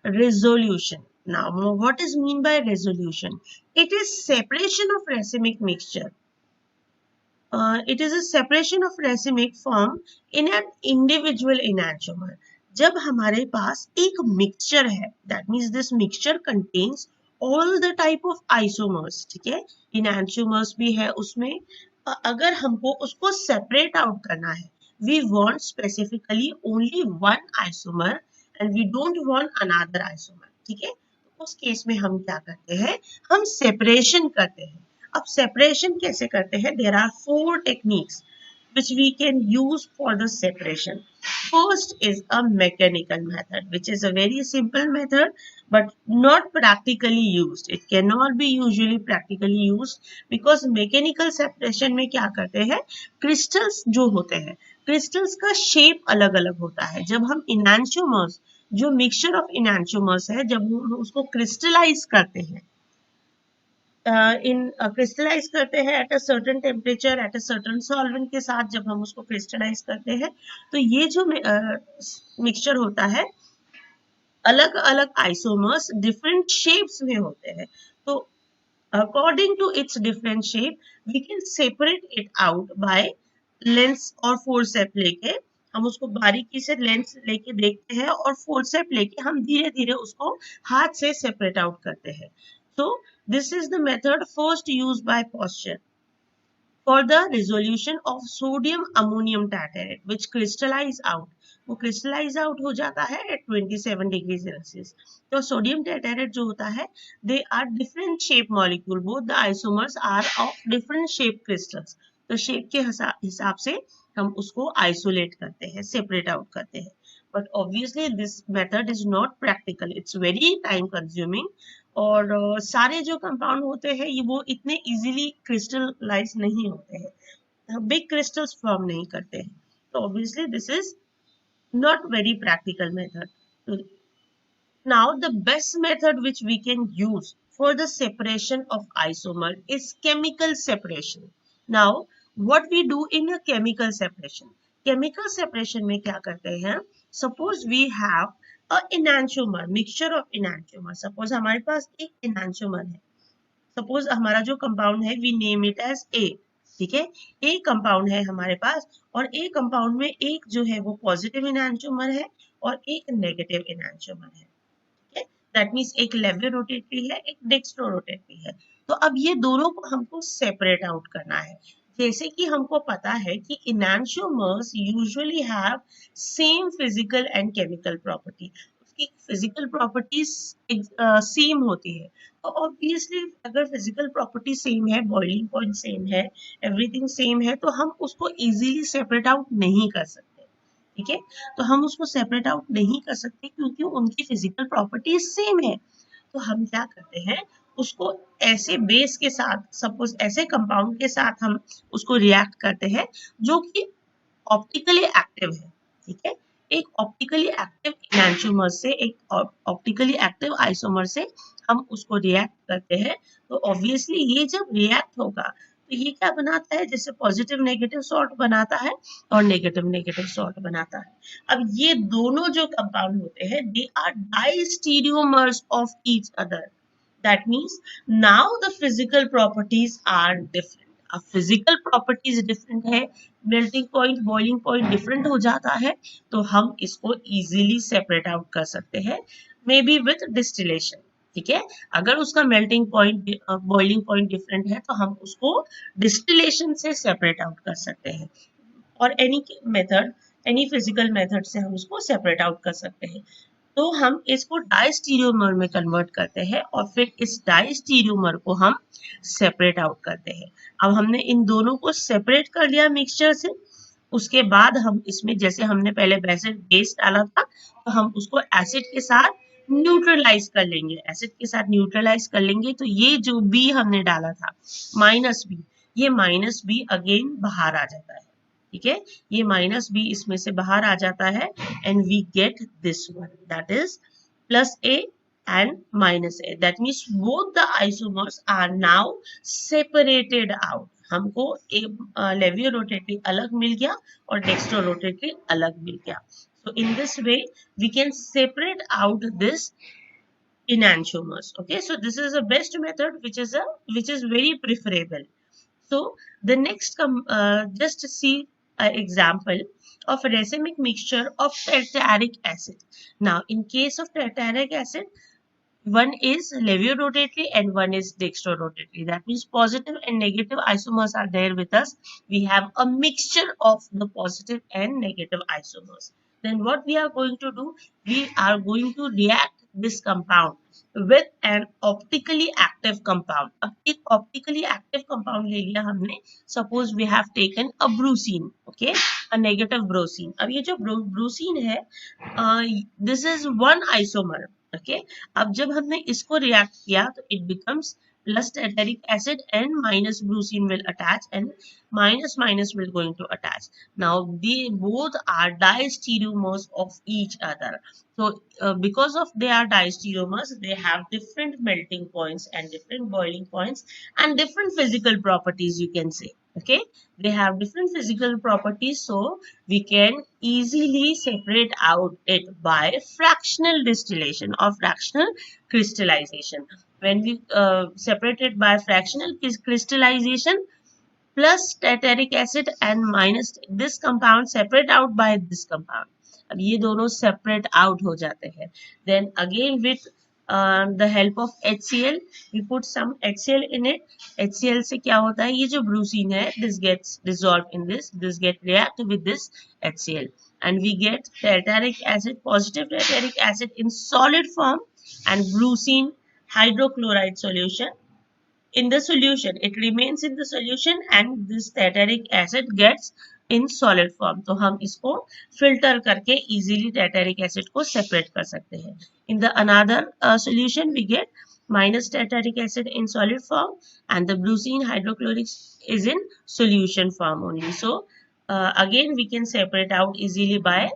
resolution. Now, what is mean by resolution? It is separation of racemic mixture. It is a separation of racemic form in an individual enantiomer. जब हमारे पास एक mixture है, that means this mixture contains all the type of isomers, ठीक है, enantiomers भी है उसमें. अगर हमको उसको separate out करना है, we want specifically only one isomer and we don't want another isomer, ठीक है. उस केस में हम क्या करते हैं, हम सेपरेशन करते हैं. अब सेपरेशन कैसे करते हैं? There are 4 techniques which we can use for the separation. First is a mechanical method, which is a very simple method but not practically used. It cannot be usually practically used because mechanical separation में क्या करते हैं, crystals जो होते हैं, crystals का shape अलग अलग होता है. जब हम enantiomers, जो mixture of enantiomers है, जब हम उसको crystallize करते हैं, क्रिस्टलाइज करते हैं at a certain temperature, at a certain solvent के साथ जब हम उसको क्रिस्टलाइज करते हैं, तो ये जो मिक्सचर होता है, अलग अलग आइसोमर्स डिफरेंट शेप्स में होते हैं. तो according to its different shape we can separate it out by lens और फोर्सेप लेके. हम उसको बारीकी से लेंस लेके देखते हैं और फोर्सेप लेके हम धीरे धीरे उसको हाथ से सेपरेट आउट करते हैं. So this is the method first used by Poscher for the resolution of sodium ammonium tartrate which crystallize out. वो crystallize out हो जाता है at 27 degree Celsius. तो sodium tartrate जो होता है, they are different shape molecule. Both the isomers are of different shape crystals. तो shape के हिसाब से हम उसको isolate करते हैं, separate out करते हैं. But obviously this method is not practical. It's very time consuming. और सारे जो कंपाउंड होते हैं ये वो इतने इजीली क्रिस्टलाइज नहीं होते हैं, बिग क्रिस्टल्स फॉर्म नहीं करते हैं. तो obviously this is not very practical method. Now the best method which we can use for the separation of isomer is chemical separation. Now what we do in a chemical separation, chemical separation में क्या करते हैं, suppose we have enantiomer, mixture of enantiomer. Suppose हमारे पास एक enantiomer है, suppose हमारा जो कंपाउंड है we name it as A, ठीक है. ए कंपाउंड है हमारे पास और ए कंपाउंड में एक जो है वो पॉजिटिव enantiomer है और एक नेगेटिव enantiomer है, ठीक है. दैट मीन्स एक लेवोरोटेटरी है, एक डेक्स्ट्रोरोटेटरी है. तो अब ये दोनों को हमको सेपरेट आउट करना है. जैसे कि हमको पता है कि enantiomers usually have same physical and chemical property. उसकी physical properties सेम होती है. तो ऑब्वियसली अगर फिजिकल प्रॉपर्टी सेम है, बॉइलिंग पॉइंट सेम है, एवरीथिंग सेम है, तो हम उसको इजीली सेपरेट आउट नहीं कर सकते, ठीक है. तो हम उसको सेपरेट आउट नहीं कर सकते क्योंकि उनकी फिजिकल प्रॉपर्टीज सेम है. तो हम क्या करते हैं, उसको ऐसे बेस के साथ, सपोज ऐसे कंपाउंड के साथ हम उसको रिएक्ट करते हैं जो कि ऑप्टिकली एक्टिव है, ठीक है. एक ऑप्टिकली एक्टिव enantiomer से, एक ऑप्टिकली एक्टिव आइसोमर से हम उसको रिएक्ट करते हैं. तो ऑब्वियसली ये जब रिएक्ट होगा तो ये क्या बनाता है, जैसे पॉजिटिव नेगेटिव सॉल्ट बनाता है और नेगेटिव नेगेटिव सॉल्ट बनाता है. अब ये दोनों जो कंपाउंड होते हैं they are diastereomers of each other. That means now the physical properties are different. अब फिजिकल प्रॉपर्टीज डिफरेंट है, melting point, boiling point different हो जाता है, तो हम इसको इजीली सेपरेट आउट कर सकते हैं, मे बी विथ डिस्टिलेशन, ठीक है. अगर उसका melting point, boiling point different है तो हम उसको डिस्टिलेशन से सेपरेट आउट कर सकते हैं, और any method, any physical method से हम उसको सेपरेट आउट कर सकते हैं. तो हम इसको डाइस्टीरियोमर में कन्वर्ट करते हैं और फिर इस डाइस्टीरियोमर को हम सेपरेट आउट करते हैं. अब हमने इन दोनों को सेपरेट कर लिया मिक्सचर से, उसके बाद हम इसमें, जैसे हमने पहले बेस डाला था, तो हम उसको एसिड के साथ न्यूट्रलाइज कर लेंगे. एसिड के साथ न्यूट्रलाइज कर लेंगे तो ये जो बी हमने डाला था माइनस बी, ये माइनस बी अगेन बाहर आ जाता है, ठीक है. ये माइनस बी इसमें से बाहर आ जाता है and we get this one, that is plus A and minus a. That means both the isomers are now separated out. हमको एक लेवियोरोटेटरी अलग मिल गया और डेक्स्ट्रोरोटेटरी अलग मिल गया. So in this way, we can separate out this enantiomers. Okay, so this is the best method, which is very preferable. So the next just see an example of a racemic mixture of tartaric acid. Now in case of tartaric acid, one is levorotatory and one is dextrorotatory. That means positive and negative isomers are there with us. We have a mixture of the positive and negative isomers. Then what we are going to do, we are going to react this compound with an optically active compound. अब एक optically active compound ले लिया हमने. Suppose we have taken a brucine, okay, a negative brucine. अब ये जो brucine है, this is one isomer. Okay, अब जब हमने इसको रिएक्ट किया तो it becomes plus tartaric acid and minus brucine will attach and minus minus will going to attach. Now they both are diastereomers of each other. So because of they are diastereomers, they have different melting points and different boiling points and different physical properties, you can say. Okay, they have different physical properties, so we can easily separate out it by fractional distillation or fractional crystallization. When we separate it by fractional crystallization, plus tartaric acid and minus this compound separate out by this compound. अब ये दोनों separate out हो जाते हैं. Then again with the help of HCl, we put some HCl in it. HCl से क्या होता है, ये जो brucine है, this gets dissolved in this get react with this HCl, and we get tartaric acid, positive tartaric acid in solid form, and brucine hydrochloride solution. In the solution, it remains in the solution and this tartaric acid gets in solid form. तो हम इसको filter करके easily tartaric acid को separate कर सकते हैं. In the another solution, we get minus tartaric acid in solid form and the brucine hydrochloric is in solution form only. So again we can separate out easily by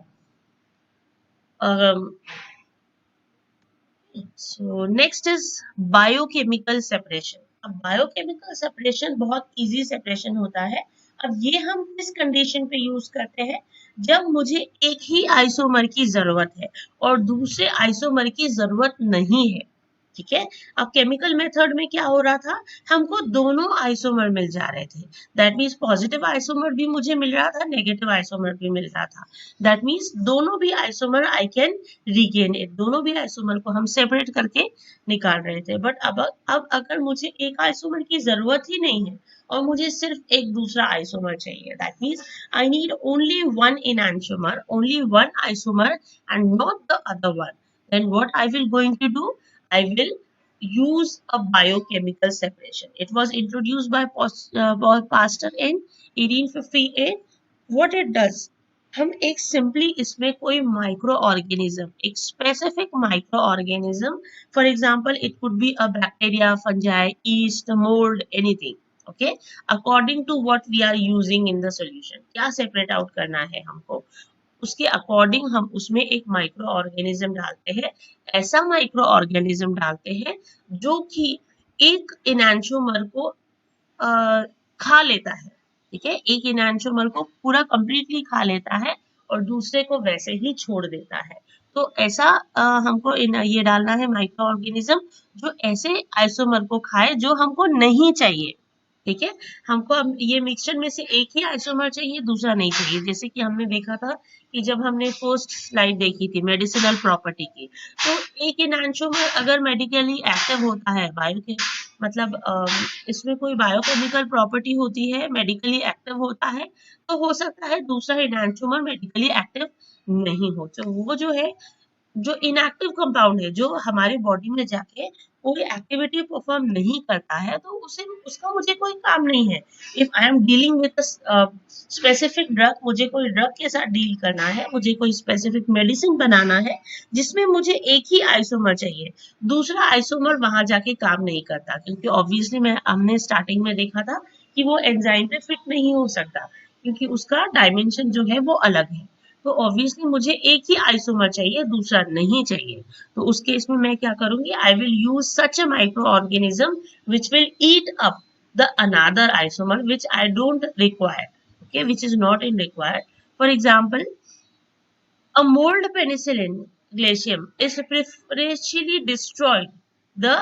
so next is biochemical separation. अब biochemical separation बहुत easy separation होता है. अब ये हम किस condition पे use करते हैं, जब मुझे एक ही आइसोमर की जरूरत है और दूसरे आइसोमर की जरूरत नहीं है. ठीक है, अब केमिकल मेथड में क्या हो रहा था, हमको दोनों आइसोमर मिल जा रहे थे. दैट मीन्स पॉजिटिव आइसोमर भी मुझे मिल रहा था, नेगेटिव आइसोमर भी मिल रहा था. दैट मीन्स दोनों भी isomer I can regain it, दोनों भी आइसोमर को हम सेपरेट करके निकाल रहे थे. बट अब अगर मुझे एक आइसोमर की जरूरत ही नहीं है और मुझे सिर्फ एक दूसरा आइसोमर चाहिए, that means I need only one enantiomer, only one isomer and not the other one. Then what I will going to do, I will use a biochemical separation. It was introduced by Pasteur in 1858. What it does, हम एक simply इसमें कोई microorganism, एक specific microorganism, for example it could be a bacteria, fungi, yeast, mould, anything. Okay, according to what we are using in the solution, क्या separate out करना है हमको, उसके अकॉर्डिंग हम उसमें एक माइक्रो ऑर्गेनिज्म डालते हैं. ऐसा माइक्रो ऑर्गेनिज्म डालते हैं जो कि एक enantiomer को खा लेता है. ठीक है, एक enantiomer को पूरा कंप्लीटली खा लेता है और दूसरे को वैसे ही छोड़ देता है. तो ऐसा हमको ये डालना है माइक्रो ऑर्गेनिज्म जो ऐसे आइसोमर को खाए जो हमको नहीं चाहिए. ठीक है, हमको अब ये मिक्सचर में से एक ही आइसोमर चाहिए, दूसरा नहीं चाहिए. जैसे कि हमने देखा था कि जब हमने फर्स्ट स्लाइड देखी थी मेडिसिनल प्रॉपर्टी की, तो एक enantiomer अगर मेडिकली एक्टिव होता है, बायो के मतलब इसमें कोई बायोकेमिकल प्रॉपर्टी होती है, मेडिकली एक्टिव होता है, तो हो सकता है दूसरा enantiomer मेडिकली एक्टिव नहीं हो. तो वो जो है, जो इनएक्टिव कंपाउंड है, जो हमारे बॉडी में जाके कोई एक्टिविटी परफॉर्म नहीं करता है, तो उसे उसका मुझे कोई काम नहीं है. If I am dealing with specific drug, मुझे कोई ड्रग के साथ डील करना है, मुझे कोई स्पेसिफिक मेडिसिन बनाना है जिसमें मुझे एक ही आइसोमर चाहिए, दूसरा आइसोमर वहां जाके काम नहीं करता, क्योंकि ऑब्वियसली हमने स्टार्टिंग में देखा था कि वो एंजाइम पे फिट नहीं हो सकता, क्योंकि उसका डायमेंशन जो है वो अलग है. तो ऑब्वियसली मुझे एक ही आइसोमर चाहिए, दूसरा नहीं चाहिए. तो उस केस में मैं क्या करूंगी, I will use such a micro organism which will eat up the another isomer which I don't require, okay, which is not in required. For example A mold penicillin glacium is preferentially destroyed the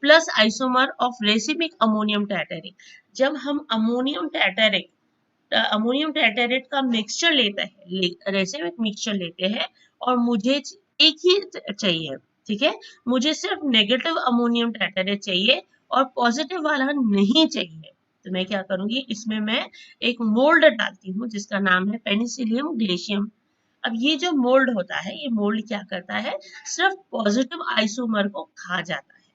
plus isomer of racemic ammonium tartaric. जब हम ammonium टार्टारेट का mixture लेते हैं, racemic mixture लेते हैं, और मुझे एक ही चाहिए, ठीक है, मुझे सिर्फ नेगेटिव अमोनियम टार्टारेट चाहिए और पॉजिटिव वाला नहीं चाहिए, तो मैं क्या करूंगी, इसमें मैं एक मोल्ड डालती हूँ जिसका नाम है पेनिसिलियम ग्लेशियम। अब ये जो मोल्ड होता है, ये मोल्ड क्या करता है, सिर्फ पॉजिटिव आइसोमर को खा जाता है,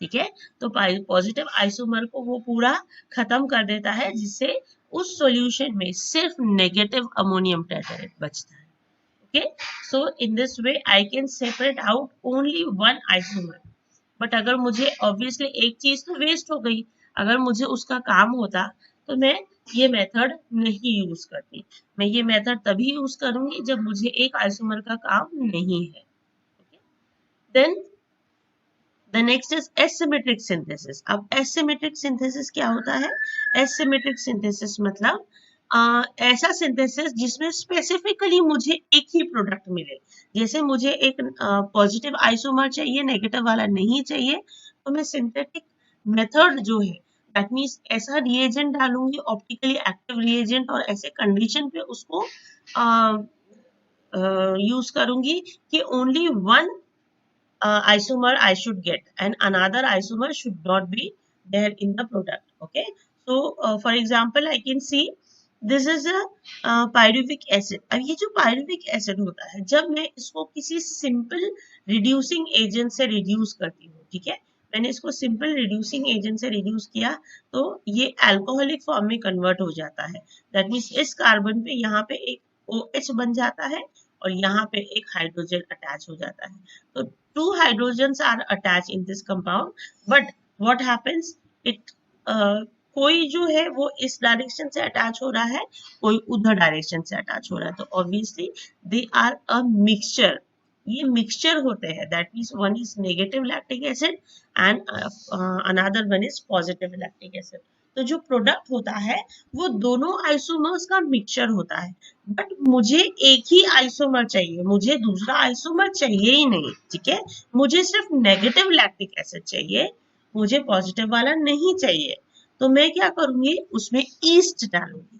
ठीक है, तो पॉजिटिव आइसोमर को वो पूरा खत्म कर देता है, जिससे उस सॉल्यूशन में सिर्फ नेगेटिव अमोनियम टार्टारेट बचता है। Okay, so in this way I can separate out only one isomer. But अगर मुझे ऑब्वियसली एक चीज तो वेस्ट हो गई, अगर मुझे उसका काम होता तो मैं ये मेथड नहीं यूज करती, मैं ये मेथड तभी यूज करूंगी जब मुझे एक आइसोमर का काम नहीं है। Then the next is asymmetric synthesis. अब एसिमेट्रिक सिंथेसिस क्या होता है, एसिमेट्रिक सिंथेसिस मतलब ऐसा सिंथेसिस जिसमें स्पेसिफिकली मुझे एक ही प्रोडक्ट मिले, जैसे मुझे एक पॉजिटिव आइसोमर चाहिए, नेगेटिव वाला नहीं चाहिए, तो मैं सिंथेटिक मेथड जो है, दैट मीन्स ऐसा रिएजेंट डालूंगी, ऑप्टिकली एक्टिव रिएजेंट, और ऐसे कंडीशन पे उसको यूज करूंगी कि only one isomer I should get and another isomer should not be there in the product. Okay, so for example I can see this is a pyruvic acid. अब ये जो pyruvic acid होता है, जब मैं इसको किसी सिंपल रिड्यूसिंग एजेंट से रिड्यूस करती हूँ, ठीक है, मैंने इसको सिंपल रिड्यूसिंग एजेंट से रिड्यूस किया तो ये अल्कोहलिक फॉर्म में कन्वर्ट हो जाता है, दैट मीन्स इस कार्बन पे यहाँ पे एक OH बन जाता है और यहाँ पे एक हाइड्रोजन अटैच हो जाता है, तो two hydrogens are attached in this compound, but what happens, it कोई जो है वो इस डायरेक्शन से अटैच हो रहा है, कोई उधर डायरेक्शन से अटैच हो रहा है, तो obviously they are a mixture, ये मिक्सचर होते हैं, that means one is negative lactic acid and another one is positive lactic acid. तो जो प्रोडक्ट होता है वो दोनों आइसोमर्स का मिक्सचर होता है, बट मुझे एक ही आइसोमर चाहिए, मुझे दूसरा आइसोमर चाहिए ही नहीं, ठीक है, मुझे सिर्फ नेगेटिव लैक्टिक एसिड चाहिए, मुझे पॉजिटिव वाला नहीं चाहिए, तो मैं क्या करूंगी, उसमें ईस्ट डालूंगी,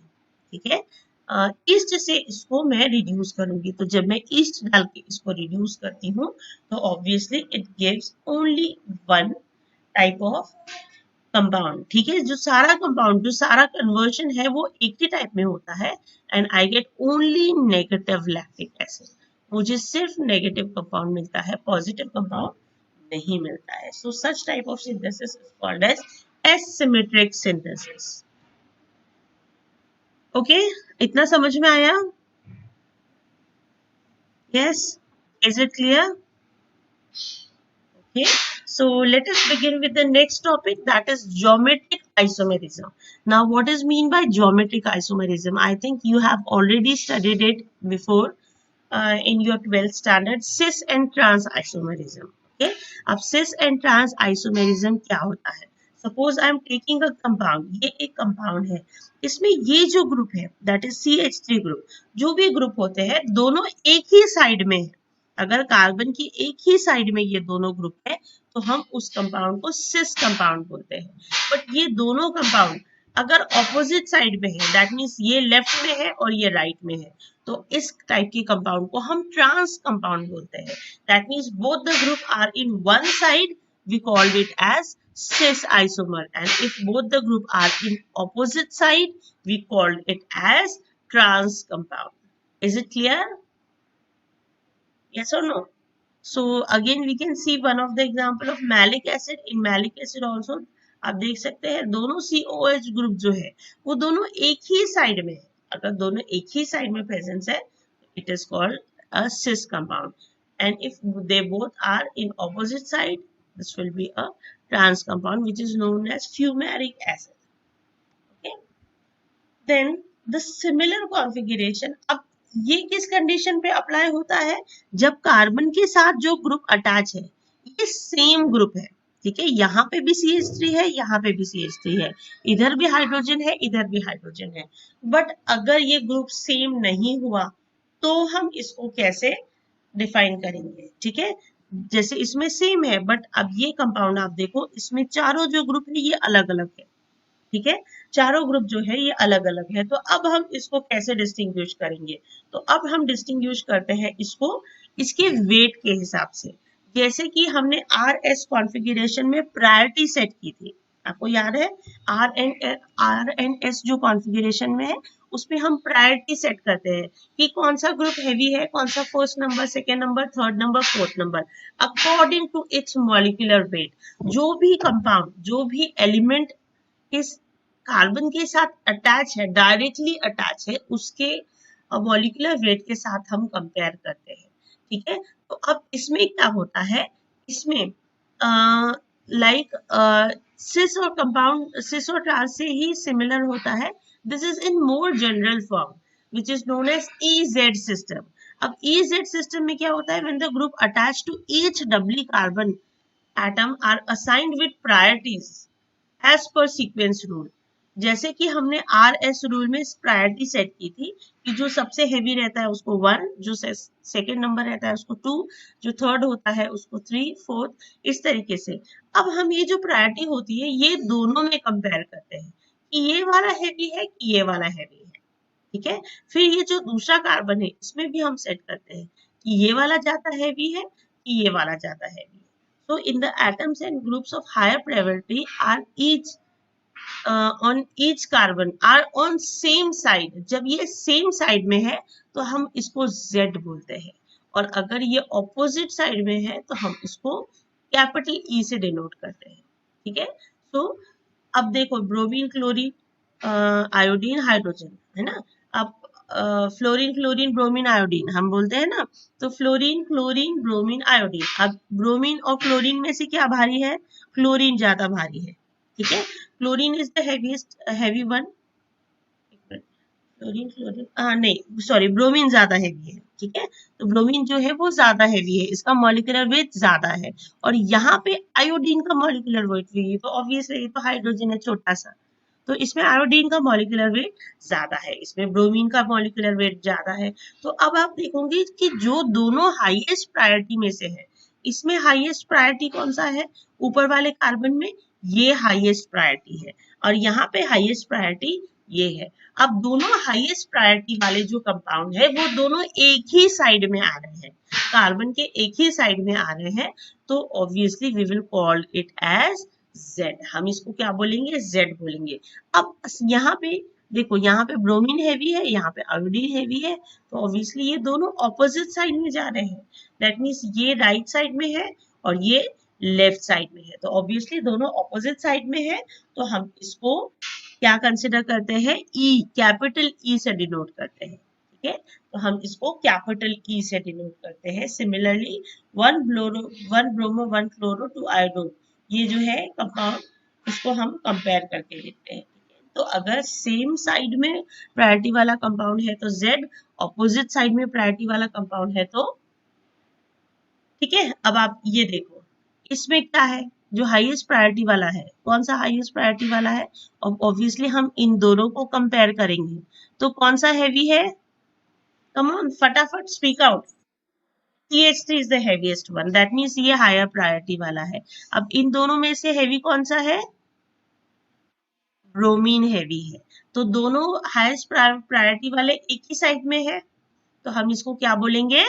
ठीक है, ईस्ट से इसको मैं रिड्यूस करूंगी, तो जब मैं ईस्ट डाल के इसको रिड्यूस करती हूँ तो obviously it gives only one type of compound, ठीक है, जो सारा कंपाउंड, जो सारा कन्वर्जन है वो एक ही टाइप में होता है, and I get only negative lactic acid, मुझे सिर्फ नेगेटिव कंपाउंड मिलता है, पॉजिटिव कंपाउंड नहीं मिलता है, so such type of synthesis is called as asymmetric synthesis. Okay, इतना समझ में आया? Yes, is it clear? Okay, so let us begin with the next topic, that is geometric isomerism. Now, what is mean by geometric isomerism? I think you have already studied it before in your 12th standard, cis and trans isomerism. Okay, अब cis and trans isomerism क्या होता है? Suppose I am taking a compound, ये एक compound है, इसमें ये जो ग्रुप है, that is CH3 ग्रुप, जो भी ग्रुप होते हैं दोनों एक ही साइड में है, अगर कार्बन की एक ही साइड में ये दोनों ग्रुप है तो हम उस कंपाउंड को सिस कंपाउंड बोलते हैं, बट ये दोनों कंपाउंड अगर ऑपोजिट साइड में है, दैट मीन्स ये लेफ्ट में है और ये राइट में है, तो इस टाइप के कंपाउंड को हम ट्रांस कंपाउंड बोलते हैं, that means both the group are in one side, we called it as cis isomer, and if both the group are in opposite side we called it as trans compound. Is it clear? Yes or no? So again we can see one of the example of malic acid. In malic acid also आप देख सकते हैं दोनों COH group जो है वो दोनों एक ही साइड में है, अगर दोनों एक ही साइड में प्रेजेंस है it is called a cis compound, and if they both are in opposite side this will be a trans compound which is known as fumaric acid. Okay, then the similar configuration, अब ये किस condition पे apply होता है, जब carbon के साथ जो ग्रुप अटैच है ये सेम ग्रुप है, ठीक है, यहाँ पे भी CH3 है, यहाँ पे भी CH3 है, इधर भी हाइड्रोजन है, इधर भी हाइड्रोजन है, बट अगर ये ग्रुप सेम नहीं हुआ तो हम इसको कैसे डिफाइन करेंगे, ठीक है। जैसे इसमें सेम है, बट अब ये कंपाउंड आप देखो, इसमें चारों जो ग्रुप है ये अलग अलग है, ठीक है, चारों ग्रुप जो है ये अलग अलग है। तो अब हम इसको कैसे डिस्टिंग्विश करेंगे, तो अब हम डिस्टिंग्विश करते हैं इसको इसके वेट के हिसाब से। जैसे कि हमने आर एस कॉन्फ़िगरेशन में प्रायोरिटी सेट की थी, आपको याद है, आर एंड एस जो कॉन्फ़िगरेशन में है उसमें हम प्रायोरिटी सेट करते हैं कि कौन सा ग्रुप हैवी है, कौन सा first number, second number, third number, fourth number, according to its molecular weight. जो भी कंपाउंड, जो भी एलिमेंट इस कार्बन के साथ अटैच है, डायरेक्टली अटैच है, उसके मॉलिक्यूलर वेट के साथ हम कंपेयर करते हैं, ठीक है। तो अब इसमें क्या होता है, इसमें लाइक सिस और कंपाउंड, सिस और ट्रांस से ही सिमिलर होता है। This is in more general form which is known as EZ system. अब EZ सिस्टम में क्या होता है, when the group attach to each doubly carbon atom are assigned with priorities as per sequence rule. जैसे कि हमने RS rule में priority set की थी कि जो सबसे हेवी रहता है उसको 1, जो सेकेंड नंबर रहता है उसको 2, जो थर्ड होता है उसको 3, फोर्थ, इस तरीके से। अब हम ये जो प्रायोरिटी होती है ये दोनों में कंपेयर करते हैं कि ये वाला हैवी है कि ये वाला हैवी है, ठीक है। फिर ये जो दूसरा कार्बन है इसमें भी हम सेट करते हैं कि ये वाला ज्यादा हैवी है कि ये वाला ज्यादा हैवी है। So in the atoms and groups of higher priority are each on each carbon are on same side। जब ये सेम साइड में है तो हम इसको Z बोलते हैं, और अगर ये ऑपोजिट साइड में है तो हम इसको कैपिटल E से डिनोट करते हैं, ठीक है। तो अब देखो, ब्रोमीन, क्लोरीन, आयोडीन, हाइड्रोजन, है ना। अब फ्लोरीन, क्लोरीन, ब्रोमीन, आयोडीन हम बोलते हैं ना। तो फ्लोरीन, क्लोरीन, ब्रोमीन, आयोडीन। अब ब्रोमीन और क्लोरीन में से क्या भारी है, क्लोरीन ज्यादा भारी है, ठीक है। Chlorine is the heaviest, heavy one. Chlorine, नहीं सॉरी, ब्रोमीन ज्यादा हैवी है, ठीक है। तो ब्रोमीन जो है वो ज्यादा हैवी है, इसका मॉलिक्यूलर वेट ज्यादा है। और यहाँ पे आयोडीन का मॉलिक्यूलर वेट भी है, तो ऑब्वियसली ये तो हाइड्रोजन है छोटा सा, तो इसमें आयोडीन का मॉलिक्यूलर वेट ज्यादा है, इसमें ब्रोमीन का मॉलिक्यूलर वेट ज्यादा है। तो अब आप देखोगे कि जो दोनों हाईएस्ट प्रायोरिटी में से है, इसमें हाईएस्ट प्रायोरिटी कौन सा है, ऊपर वाले कार्बन में ये हाईएस्ट प्रायोरिटी है, और यहाँ पे हाईएस्ट प्रायोरिटी ये है। अब दोनों हाईएस्ट प्रायोरिटी वाले जो कंपाउंड है वो दोनों एक ही साइड में आ रहे हैं, कार्बन के एक ही साइड में आ रहे हैं, तो obviously we will call it as Z। हम इसको क्या बोलेंगे, Z बोलेंगे। अब यहाँ पे देखो, यहाँ पे ब्रोमीन हैवी है, यहाँ पे आयोडीन हैवी है, तो ऑब्वियसली ये दोनों ऑपोजिट साइड में जा रहे हैं। दैट मीन्स ये राइट साइड में है और ये लेफ्ट साइड में है, तो ऑब्वियसली दोनों ऑपोजिट साइड में है, तो हम इसको क्या कंसिडर करते हैं, E, कैपिटल E से डिनोट करते हैं, ठीक है। तो हम इसको कैपिटल E से डिनोट करते हैं। सिमिलरली 1 ब्रोमो 1 क्लोरो 2 आयोडो, ये जो है कंपाउंड, इसको हम कंपेयर करके लिखते हैं, ठीक है। तो अगर सेम साइड में प्रायोरिटी वाला कंपाउंड है तो Z, ऑपोजिट साइड में प्रायोरिटी वाला कंपाउंड है तो, ठीक है। अब आप ये देखो, इसमें क्या है, जो हाईएस्ट प्रायोरिटी वाला है, कौन सा हाईएस्ट प्रायोरिटी वाला है, और ऑब्वियसली हम इन दोनों को कंपेयर करेंगे, तो कौन सा हैवी है, कम ऑन फटाफट speak out. CH3 is the heaviest one, that means ये हायर प्रायोरिटी वाला है। अब इन दोनों में से हैवी कौन सा है, ब्रोमीन हैवी है, तो दोनों हाईएस्ट प्रायोरिटी वाले एक ही साइड में है, तो हम इसको क्या बोलेंगे,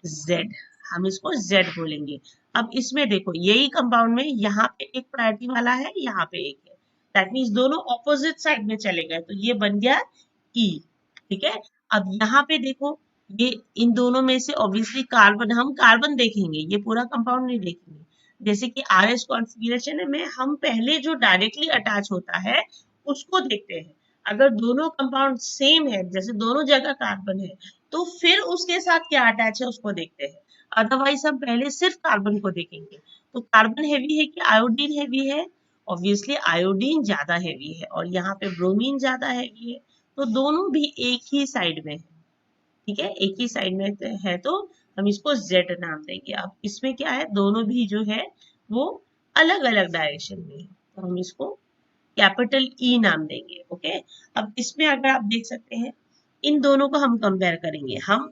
Z। हम इसको Z बोलेंगे। अब इसमें देखो, यही कंपाउंड में यहाँ पे एक प्रायोरिटी वाला है, यहाँ पे एक है, दैट मीन्स दोनों ऑपोजिट साइड में चले गए, तो ये बन गया E, ठीक है। अब यहाँ पे देखो, ये इन दोनों में से ऑब्वियसली कार्बन, हम कार्बन देखेंगे, ये पूरा कंपाउंड नहीं देखेंगे। जैसे कि RS कॉन्फ़िगरेशन में हम पहले जो डायरेक्टली अटैच होता है उसको देखते हैं। अगर दोनों कंपाउंड सेम है, जैसे दोनों जगह कार्बन है, तो फिर उसके साथ क्या अटैच है उसको देखते हैं। अदरवाइज हम पहले सिर्फ कार्बन को देखेंगे। तो कार्बन हैवी है कि आयोडीन हैवी है, ऑब्वियसली आयोडीन ज्यादा हैवी है, और यहाँ पे ब्रोमीन ज्यादा हैवी है, तो दोनों भी एक ही साइड में है, ठीक है, एक ही साइड में है, तो हम इसको Z नाम देंगे। अब इसमें क्या है, दोनों भी जो है वो अलग अलग डायरेक्शन में है, तो हम इसको कैपिटल E नाम देंगे, ओके। अब इसमें अगर आप देख सकते हैं, इन दोनों को हम कंपेयर करेंगे, हम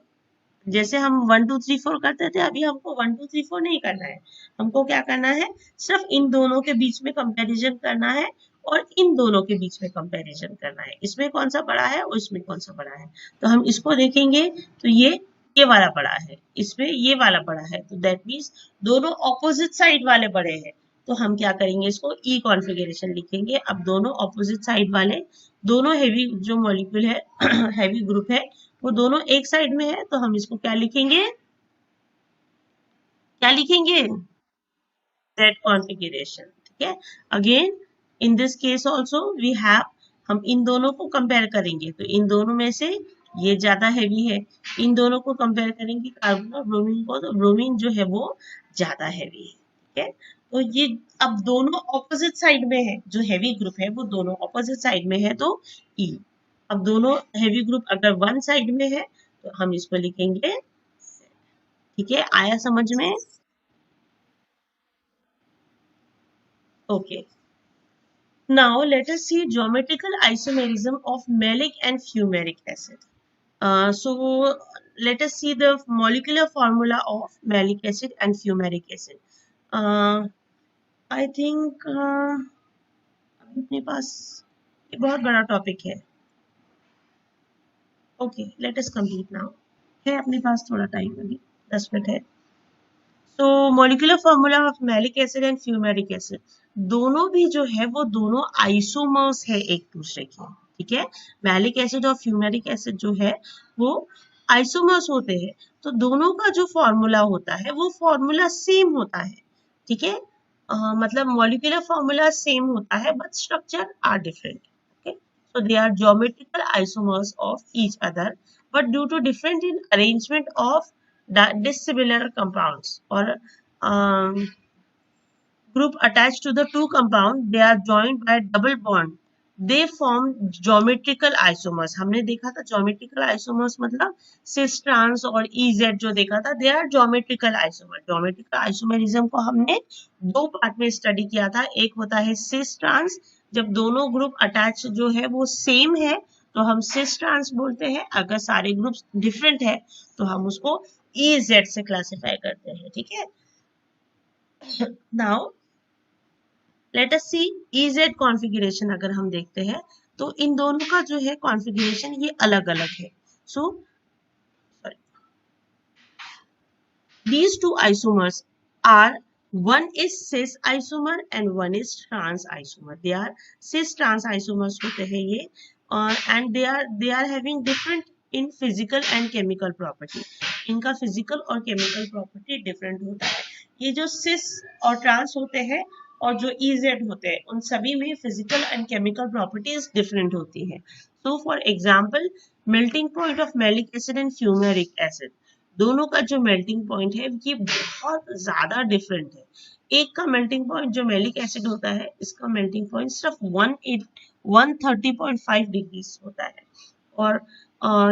जैसे हम 1 2 3 4 करते थे, अभी हमको 1 2 3 4 नहीं करना है। हमको क्या करना है, सिर्फ इन दोनों के बीच में कंपैरिजन करना है और इन दोनों के बीच में कंपैरिजन करना है, इसमें कौन सा बड़ा है और इसमें कौन सा बड़ा है। तो हम इसको देखेंगे तो ये वाला बड़ा है, इसमें ये वाला बड़ा है, तो दैट मीन्स दोनों ऑपोजिट साइड वाले बड़े हैं। तो हम क्या करेंगे, इसको ई कॉन्फ़िगरेशन लिखेंगे। अब दोनों ऑपोजिट साइड वाले, दोनों हेवी जो मॉलिक्यूल है हेवी ग्रुप है, वो दोनों एक साइड में है, तो हम इसको क्या लिखेंगे, क्या लिखेंगे, Z कॉन्फ़िगरेशन। ठीक है। Again in this case also we have, हम इन दोनों को कंपेयर करेंगे, तो इन दोनों में से ये ज्यादा हैवी है, इन दोनों को कंपेयर करेंगे कार्बन और ब्रोमीन को, तो ब्रोमीन जो है वो ज्यादा हैवी है। ठीक है। तो ये अब दोनों ऑपोजिट साइड में है, जो हैवी ग्रुप है वो दोनों ऑपोजिट साइड में है, तो ई। अब दोनों हैवी ग्रुप अगर वन साइड में है तो हम इसको लिखेंगे। ठीक है, आया समझ में? Okay, now let us see geometrical isomerism of malic and fumaric acid. So let us see the molecular formula of malic acid and fumaric acid. I think अभी अपने पास ये बहुत बड़ा टॉपिक है। Okay, let us complete now. है अपने पास थोड़ा time, अभी 10 मिनट है। तो molecular formula of maleic acid and fumaric acid, दोनों भी जो है वो दोनों आइसोमर्स है एक दूसरे के। ठीक है, मैलिक एसिड और फ्यूमेरिक एसिड जो है वो आइसोमर्स होते हैं, तो दोनों का जो फॉर्मूला होता है वो फॉर्मूला सेम होता है। ठीक है, मतलब मॉलिक्यूलर फॉर्मूला सेम होता है but structure are different. Okay, so they are geometrical isomers of each other, but due to different in arrangement of dissimilar compounds or group attached to the two compound, they are joined by double bond, they form geometrical isomers। हमने देखा था geometrical isomers मतलब cis trans और ez जो देखा था, they are geometrical isomer। geometrical isomerism को हमने दो पार्ट में स्टडी किया था, एक होता है cis trans, जब दोनों ग्रुप अटैच जो है वो सेम है तो हम cis trans बोलते हैं, अगर सारे ग्रुप्स डिफरेंट है तो हम उसको EZ से क्लासिफाई करते हैं। ठीक है, नाउ लेट अस सी EZ कॉन्फ़िगरेशन। अगर हम देखते हैं तो इन दोनों का जो है कॉन्फ़िगरेशन ये अलग अलग है। सो these two isomers are, one is cis isomer and one is trans isomer। they are cis trans isomers होते हैं ये, and they are having different in physical and chemical property। इनका physical और chemical property different होता है। ये जो cis और trans होते हैं और जो EZ होते हैं उन सभी में physical and chemical properties different होती है। so for example, melting point of malic acid and fumaric acid, दोनों का जो मेल्टिंग पॉइंट है ये बहुत ज्यादा डिफरेंट है। एक का मेल्टिंग पॉइंट जो मेलिक एसिड होता है, इसका मेल्टिंग पॉइंट सिर्फ 130.5 डिग्री होता है, और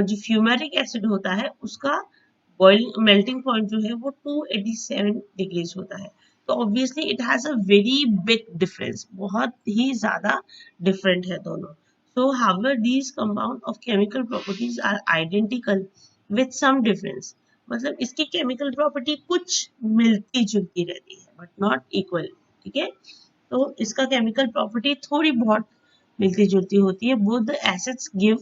जो फ्यूमेरिक एसिड होता है उसका बॉइलिंग मेल्टिंग पॉइंट जो है वो 287 डिग्रीज होता है। तो obviously it has a very big difference, बहुत ही ज्यादा डिफरेंट है दोनों। so however these compound of chemical properties are identical with some difference, मतलब इसकी केमिकल प्रॉपर्टी कुछ मिलती जुलती रहती है बट नॉट इक्वल। ठीक है, तो इसका केमिकल प्रॉपर्टी थोड़ी बहुत मिलती जुलती होती है। Both the acids give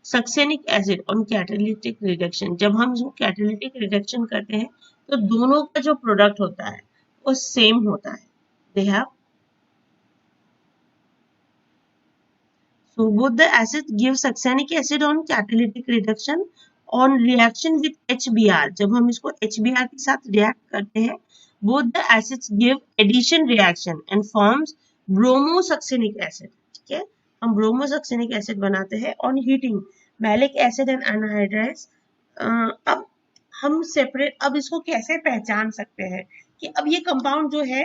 succinic acid on catalytic reduction, जब हम जो कैटालिटिक रिडक्शन करते हैं तो दोनों का जो प्रोडक्ट होता है वो सेम होता है। They have, so both the acids give succinic acid on catalytic reduction on reaction with HBr। जब हम इसको HBr के साथ रिएक्ट करते हैं, both the acids give addition reaction and forms bromosuccinic acid। ठीक है, हम ब्रोमोसक्सिनिक एसिड बनाते हैं on heating maleic acid and anhydrides. अब हम सेपरेट, अब इसको कैसे पहचान सकते हैं कि अब ये कंपाउंड जो है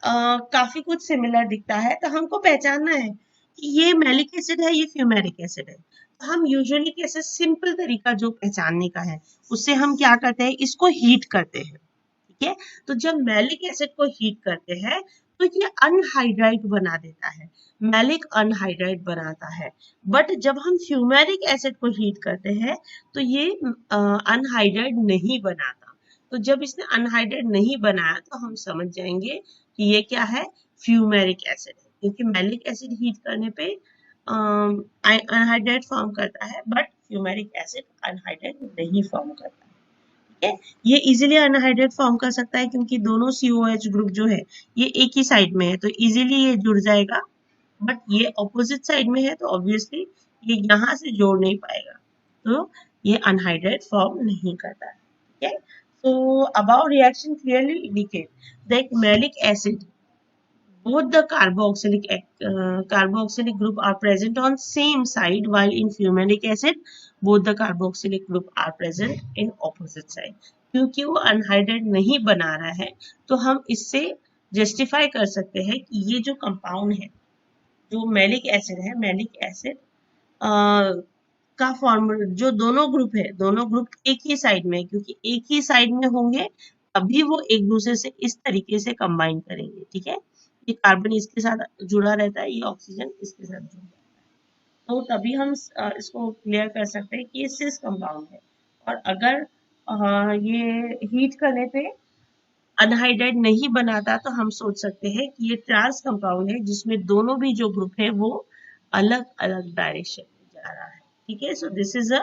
काफी कुछ सिमिलर दिखता है, तो हमको पहचानना है कि ये मैलिक एसिड है, ये फ्यूमेरिक एसिड है। तो हम यूजुअली कैसे, सिंपल तरीका जो पहचानने का है उससे हम क्या करते हैं, इसको हीट करते हैं। ठीक है, तो जब मैलिक एसिड को हीट करते हैं तो ये अनहाइड्राइड बना देता है, मैलिक अनहाइड्राइड बनाता है। बट जब हम फ्यूमेरिक एसिड को हीट करते हैं तो ये अनहाइड्राइड नहीं बनाता। तो जब इसने अनहाइड्राइड नहीं बनाया तो हम समझ जाएंगे कि ये क्या है, फ्यूमेरिक एसिड है, क्योंकि मैलिक एसिड हीट करने पे अनहाइड्राइड फॉर्म करता है, बट फ्यूमेरिक एसिड अनहाइड्राइड नहीं फॉर्म करता है। ठीक है, ये इजीली अनहाइड्राइड फॉर्म कर सकता है क्योंकि दोनों COH ग्रुप जो है ये एक ही साइड में है, तो इजीली ये जुड़ जाएगा। बट ये ऑपोजिट साइड में है तो ऑब्वियसली ये यहाँ से जोड़ नहीं पाएगा, तो ये अनहाइड्राइड फॉर्म नहीं करता है। ठीक है, so above reaction clearly indicate that malic acid, both the carboxylic group are present on same side, while in fumaric acid both the carboxylic group are present in opposite side। क्योंकि वो anhydride नहीं बना रहा है तो हम इससे justify कर सकते हैं कि ये जो कंपाउंड है, जो मैलिक एसिड है, मैलिक एसिड का फॉर्मूला, जो दोनों ग्रुप है, दोनों ग्रुप एक ही साइड में, क्योंकि एक ही साइड में होंगे तभी वो एक दूसरे से इस तरीके से कंबाइन करेंगे। ठीक है, ये कार्बन इसके साथ जुड़ा रहता है, ये ऑक्सीजन इसके साथ जुड़ा रहता है, तो तभी हम इसको क्लियर कर सकते हैं कि ये सिस कंपाउंड है। और अगर ये हीट करने पे अनहाइड्राइड नहीं बनाता तो हम सोच सकते हैं कि ये ट्रांस कंपाउंड है, जिसमें दोनों भी जो ग्रुप है वो अलग अलग डायरेक्शन में जा रहा है। ठीक है, सो दिस इज अ